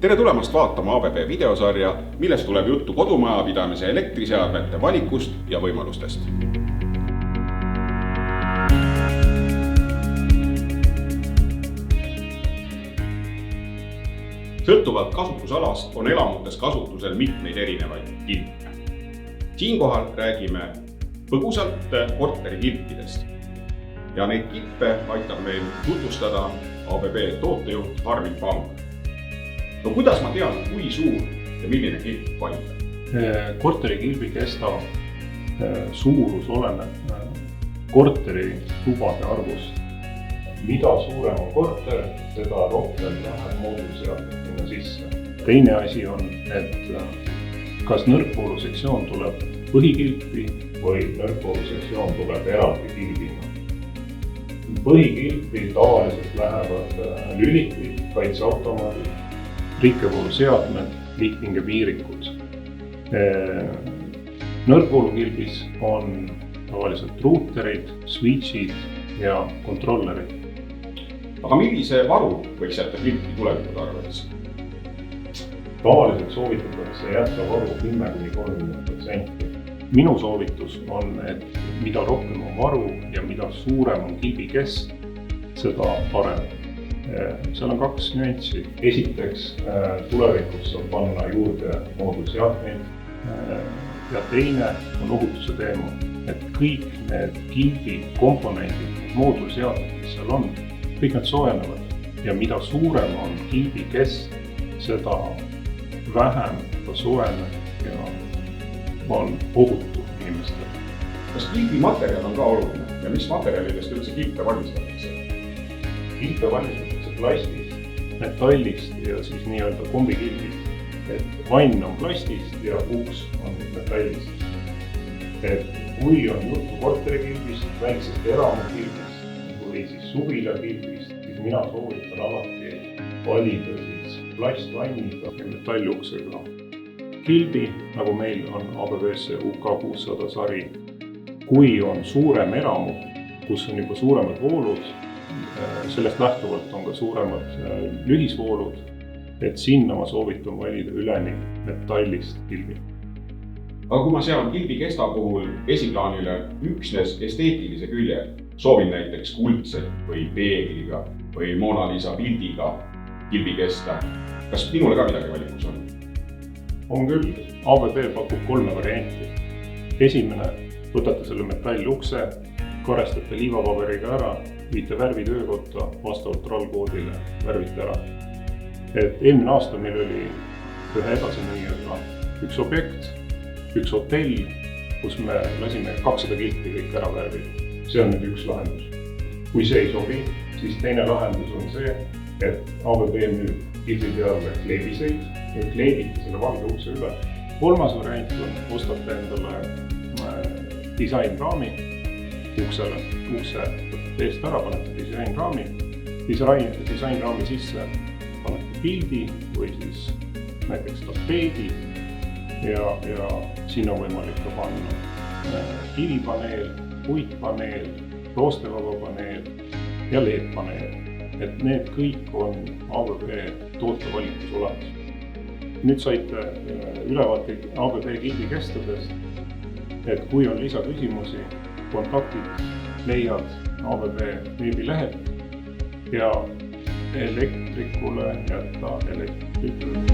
Tere tulemast vaatama ABB videosarja, milles tuleb juttu kodumajapidamise elektriseadmete valikust ja võimalustest. Sõltuvalt kasutusalast on elamutes kasutusel mitmeid erinevaid kilpe. Siinkohal räägime põgusalt korterikilpidest. Ja neid kilpe aitab meil tutvustada ABB tootejuht Arvid Pang. No kuidas ma tean, kui suur ja milline kilp valida? Korterikilbi kesta suurus oleneb korteri tubade arvust. Mida suurem on korter, seda rohkem läheb moodulseadmetena sisse. Teine asi on, et kas nõrkvoolusektsioon tuleb põhikilpi või nõrkvoolusektsioon tuleb eraldi kilbina. Põhikilpi tavaliselt lähevad lülitid, kaitseautomaadid, rikkevooluseadmed, lihting ja piirikud. Nõrkvoolukilbis on tavaliselt ruuterid, switchid ja kontrollerid. Aga millise varu võiks jätta kilpi tuleviku tarveks? Tavaliselt soovitatakse jätta varu 10–30%. Minu soovitus on, et mida rohkem on varu ja mida suurem on kilbi kest, seda parem. Seal on kaks nüanssi. Esiteks tulevikus saab panna juurde moodulseadmeid ja teine on ohutuse teema, et kõik need kilbi komponendid, moodulseadmed, mis seal on, kõik need soojenevad ja mida suurem on kilbi kest, seda vähem ta soojeneb ja on ohutu inimestele. Kas kilbi materjal on ka oluline ja mis materjalidest üldse kilpe valmistatakse? Kilpe valmistatakse plastist, metallist ja siis nii-öelda kombikilbist. Et vann on plastist ja uks on metallist. Et kui on juttu korterikilbist, väiksest eramukilbist või siis suvilakilbist, siis mina soovitan alati valida siis plastvanniga ja metalluksega kilbi, nagu meil on ABB-sse UK600 sari. Kui on suurem eramu, kus on juba suuremad voolud, sellest lähtuvalt on ka suuremad lühisvoolud, et sinna ma soovitan valida üleni metallist kilbi. Aga kui ma sean kilbi kesta puhul esiplaanile üksnes esteetilise külje, soovin näiteks kuldset või peegliga või Mona Lisa pildiga kilbi kesta, kas minule ka midagi valikus on? On küll. ABB pakub 3 varianti. Esimene, võtate selle metallukse, karestate liivapaberiga ära, viite värvi töökotta vastavalt RAL-koodile, värvite ära. Et eelmine aasta meil oli ühe edasimüüjaga üks objekt, üks hotell, kus me lasime 200 kilpi kõik ära värvida. See on nüüd üks lahendus. Kui see ei sobi, siis teine lahendus on see, et ABB müüb kilbi peale kleebiseid ja kleebite selle valge ukse üle. Kolmas variant on, ostate endale disainraami uksele, ukse eest ära, panete disainraami, disainraami sisse panete pildi või siis näiteks tapeedi ja siin on võimalik ka panna kivipaneel, puitpaneel, roostevaba paneel ja LED-paneel. Et need kõik on ABB tootevalikus olemas. Nüüd saite ülevaate ABB kilbi kestadest, et kui on lisaküsimusi, kontaktid leiad ABB veebilehelt ja elektrikule jätta elektritöö.